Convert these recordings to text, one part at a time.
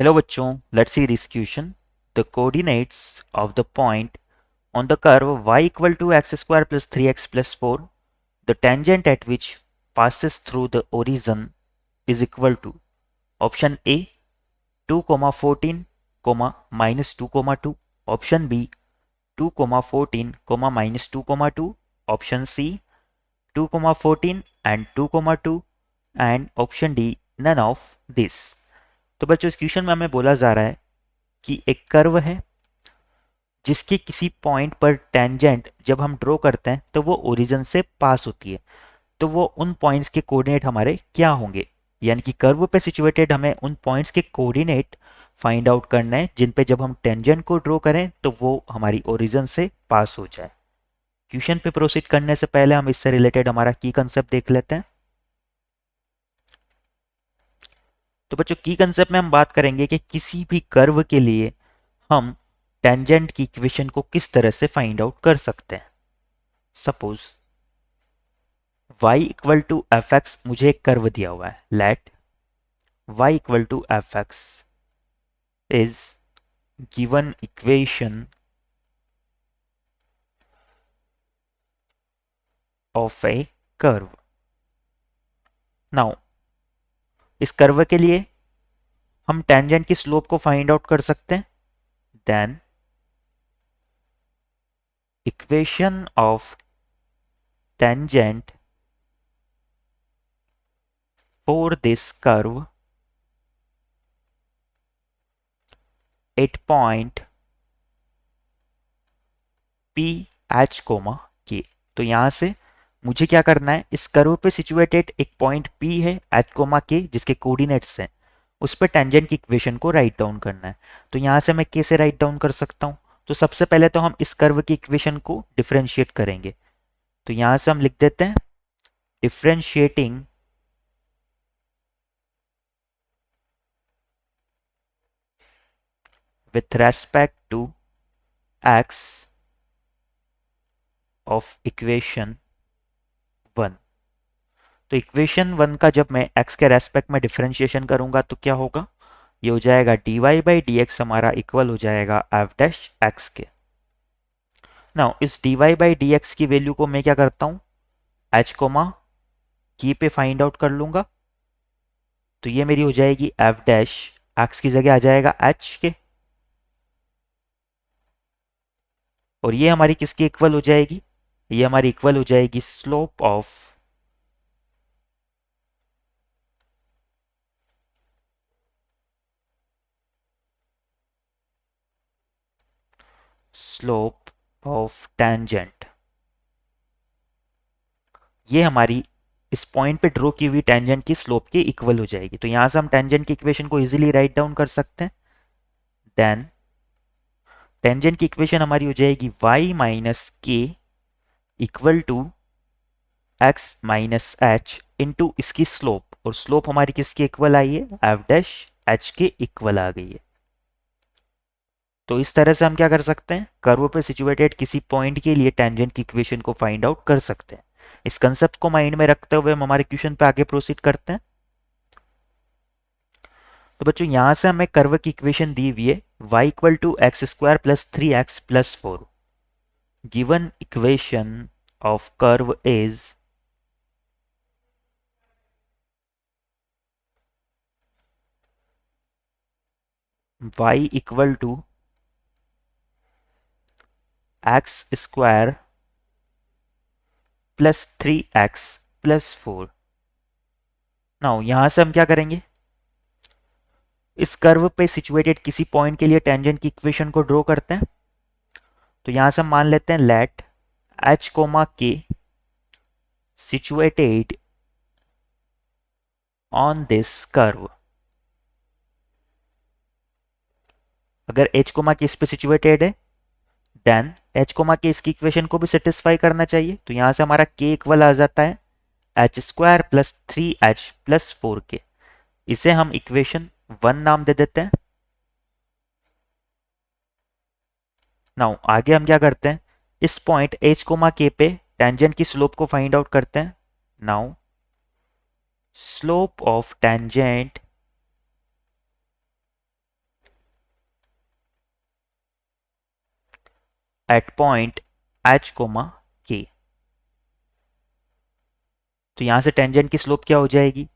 Hello बच्चों, let's see this question. The coordinates of the point on the curve y equal to x square plus 3x plus 4, the tangent at which passes through the origin is equal to option A 2, 14, minus 2, 2, option B 2, 14, minus 2, 2, option C 2, 14 and 2, 2 and option D none of this. तो बच्चों इस question में हमें बोला जा रहा है कि एक कर्व है जिसके किसी पॉइंट पर टेंजेंट जब हम ड्रॉ करते हैं तो वो ओरिजिन से पास होती है। तो वो उन पॉइंट्स के कोऑर्डिनेट हमारे क्या होंगे, यानी कि कर्व पे सिचुएटेड हमें उन पॉइंट्स के कोऑर्डिनेट फाइंड आउट करना है जिन पे जब हम टेंजेंट को ड्रॉ करें तो वो हमारी ओरिजिन से पास हो जाए। क्वेश्चन पे प्रोसीड करने से पहले हम इससे रिलेटेड हमारा की कंसेप्ट देख लेते हैं। तो बच्चों की कंसेप्ट में हम बात करेंगे कि किसी भी कर्व के लिए हम टेंजेंट की इक्वेशन को किस तरह से फाइंड आउट कर सकते हैं। Suppose y equal to f x, मुझे एक कर्व दिया हुआ है। Let y equal to f x is given equation of a curve. Now इस कर्व के लिए हम टेंजेंट की स्लोप को फाइंड आउट कर सकते हैं। Then equation of tangent for this curve at point P H, K। तो यहां से मुझे क्या करना है, इस कर्व पे सिचुएटेड एक पॉइंट P है H, K जिसके कोऑर्डिनेट्स हैं, उस पर टेंजेंट की इक्वेशन को राइट डाउन करना है। तो यहां से मैं कैसे राइट डाउन कर सकता हूं? तो सबसे पहले तो हम इस कर्व की इक्वेशन को डिफरेंशिएट करेंगे। तो यहां से हम लिख देते हैं differentiating with respect to x of equation 1। तो इक्वेशन 1 का जब मैं x के रेस्पेक्ट में डिफरेंशिएशन करूंगा तो क्या होगा, ये हो जाएगा dy बाई डी एक्स हमारा इक्वल हो जाएगा एफ डैश एक्स के। नाउ इस dy बाई डी एक्स की वैल्यू को मैं क्या करता हूं, h की पे फाइंड आउट कर लूंगा। तो ये मेरी हो जाएगी एफ डैश एक्स की जगह आ जाएगा h के, और ये हमारी किसकी इक्वल हो जाएगी, ये हमारी इक्वल हो जाएगी स्लोप ऑफ टेंजेंट। ये हमारी इस पॉइंट पे ड्रॉ की हुई टेंजेंट की स्लोप के इक्वल हो जाएगी। तो यहां से हम टेंजेंट की इक्वेशन को इजीली राइट डाउन कर सकते हैं। देन टेंजेंट की इक्वेशन हमारी हो जाएगी y minus k equal to x minus h into इसकी स्लोप, और स्लोप हमारी किसके इक्वल आई है, एफ डैश एच के इक्वल आ गई है। तो इस तरह से हम क्या कर सकते हैं, कर्व पे सिचुएटेड किसी पॉइंट के लिए टेंजेंट की इक्वेशन को फाइंड आउट कर सकते हैं। इस कंसेप्ट को माइंड में रखते हुए हम हमारे क्वेश्चन पे आगे प्रोसीड करते हैं। तो बच्चों यहां से हमें कर्व की इक्वेशन दी हुई है y equal to x square plus 3x plus 4। Given equation of curve is y equal to x square plus 3x plus 4। Now यहां से हम क्या करेंगे, इस कर्व पे सिचुएटेड किसी पॉइंट के लिए टेंजेंट की इक्वेशन को ड्रॉ करते हैं। तो यहां से हम मान लेते हैं late h, k situated on this curve। अगर h, k इस पे सिचुएटेड है, देन h, k इसकी इक्वेशन को भी सेटिस्फाई करना चाहिए। तो यहां से हमारा k इक्वल आ जाता है H square plus 3h plus 4k। इसे हम इक्वेशन 1 नाम दे देते हैं। नाउ आगे हम क्या करते हैं, इस पॉइंट h, k पे टेंजेंट की स्लोप को फाइंड आउट करते हैं। Now slope of tangent at point H coma के। तो यहां से टेंजेंट की स्लोप क्या हो जाएगी,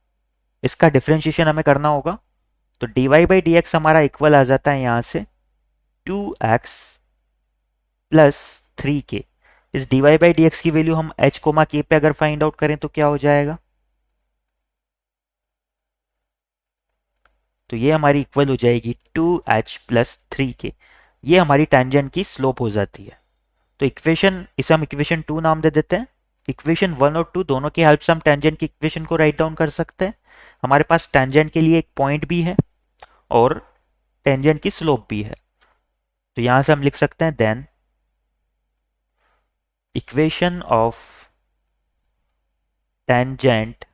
इसका डिफरेंशिएशन हमें करना होगा। तो dy बाई डी एक्स हमारा इक्वल आ जाता है यहां से 2x प्लस 3k। इस dy बाई डी एक्स की वैल्यू हम h कोमा k पे अगर फाइंड आउट करें तो क्या हो जाएगा, तो ये हमारी इक्वल हो जाएगी 2h प्लस 3k। ये हमारी टेंजेंट की स्लोप हो जाती है। तो इक्वेशन, इसे हम इक्वेशन 2 नाम दे देते हैं। इक्वेशन 1 और 2 दोनों की हेल्प से हम टेंजेंट की इक्वेशन को राइट डाउन कर सकते हैं। हमारे पास टेंजेंट के लिए एक पॉइंट भी है और टेंजेंट की स्लोप भी है। तो यहां से हम लिख सकते हैं then equation of tangent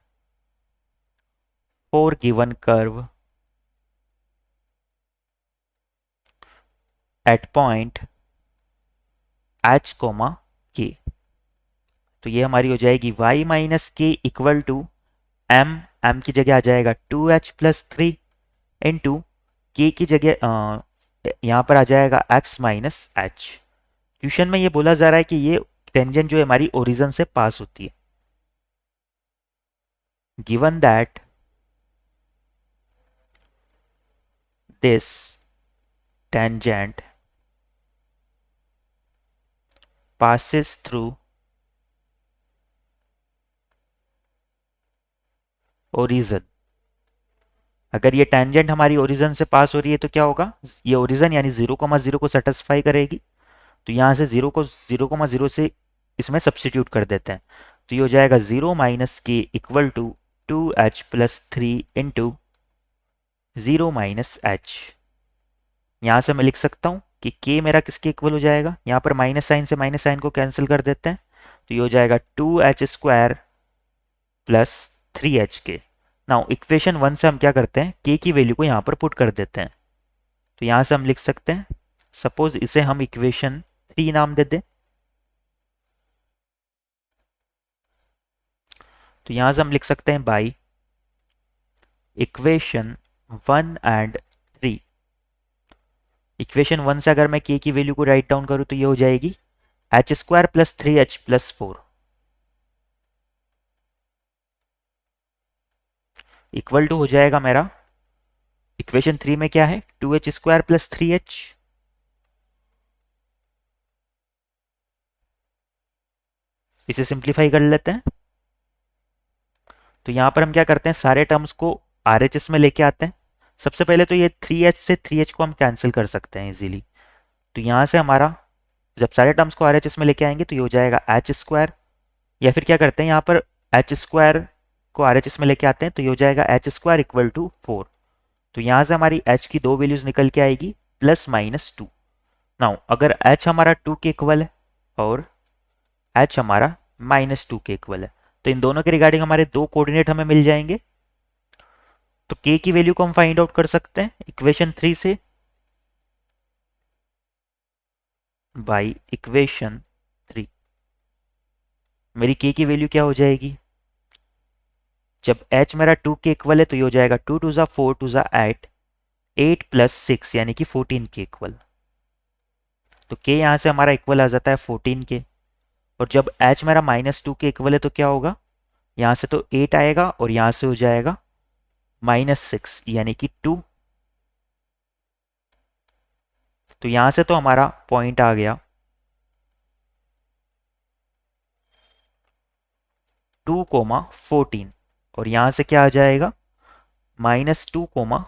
for given curve at point h comma k। तो ये हमारी हो जाएगी y minus k equal to m की जगह आ जाएगा 2h प्लस 3 इंटू के की जगह यहाँ पर आ जाएगा x माइनस h। क्वेश्चन में ये बोला जा रहा है कि ये टेंजेंट जो है हमारी ओरिजिन से पास होती है। Given that this tangent passes through origin. अगर ये टेंजेंट हमारी ओरिजिन से पास हो रही है तो क्या होगा, ये ओरिजिन यानी 0,0 को सेटिस्फाई करेगी। तो यहां से 0,0 से इसमें सब्सटीट्यूट कर देते हैं। तो ये हो जाएगा 0 minus k equal to 2h plus 3 into 0 minus h. यहां से मैं लिख सकता हूं कि k मेरा किसके इक्वल हो जाएगा, यहां पर माइनस साइन से माइनस साइन को कैंसिल कर देते हैं। तो ये हो जाएगा 2h स्क्वायर प्लस 3h के। नाउ इक्वेशन 1 से हम क्या करते हैं, k की वैल्यू को यहां पर पुट कर देते हैं। तो यहां से हम लिख सकते हैं, सपोज इसे हम इक्वेशन 3 नाम दे दें। तो यहां से हम लिख सकते हैं बाई इक्वेशन 1 एंड 3। इक्वेशन 1 से अगर मैं k की वैल्यू को राइट डाउन करूं तो ये हो जाएगी h square plus 3h plus 4 equal to हो जाएगा मेरा, इक्वेशन 3 में क्या है 2h स्क्वायर प्लस 3h। इसे सिंप्लीफाई कर लेते हैं। तो यहां पर हम क्या करते हैं, सारे टर्म्स को आरएचएस में लेके आते हैं। सबसे पहले तो ये 3h से 3h को हम कैंसिल कर सकते हैं इजीली। तो यहां से हमारा जब सारे टर्म्स को आरएचएस में लेके आएंगे तो ये हो जाएगा एच स्क्वायर, या फिर क्या करते हैं यहाँ पर एच स्क्वायर को आरएचएस में लेके आते हैं तो ये हो जाएगा एच स्क्वायर इक्वल टू 4। तो यहां से हमारी h की दो वैल्यूज निकल के आएगी प्लस माइनस 2। नाउ अगर h हमारा 2 के इक्वल है और h हमारा माइनस 2 के इक्वल है तो इन दोनों के रिगार्डिंग हमारे दो कोऑर्डिनेट हमें मिल जाएंगे। तो k की वैल्यू को हम फाइंड आउट कर सकते हैं इक्वेशन 3 से बाई इक्वेशन 3। मेरी k की वैल्यू क्या हो जाएगी, जब h मेरा 2 के इक्वल है तो ये हो जाएगा 2 टू ज़ा 4 टू ज़ा 8, 8 प्लस 6 यानी कि 14 के इक्वल। तो k यहां से हमारा इक्वल आ जाता है 14 के। और जब h मेरा माइनस 2 के इक्वल है तो क्या होगा, यहां से तो 8 आएगा और यहां से हो जाएगा माइनस 6 यानी कि 2। तो यहां से तो हमारा पॉइंट आ गया 2,14 और यहां से क्या आ जाएगा माइनस 2,2।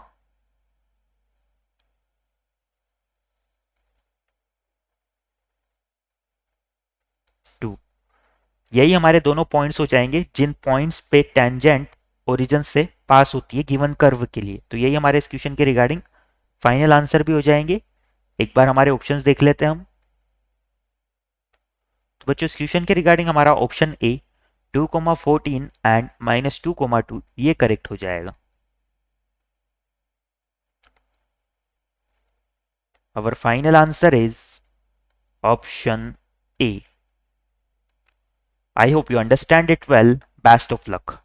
यही हमारे दोनों पॉइंट्स हो जाएंगे जिन पॉइंट्स पे टेंजेंट ओरिजिन से पास होती है गिवन कर्व के लिए। तो यही हमारे इस क्वेश्चन के रिगार्डिंग फाइनल आंसर भी हो जाएंगे। एक बार हमारे ऑप्शंस देख लेते हैं हम। तो बच्चों इस क्वेश्चन के रिगार्डिंग हमारा ऑप्शन ए 2,14 एंड माइनस 2,2 ये करेक्ट हो जाएगा। Our final answer is option A. I hope you understand it well. Best of luck.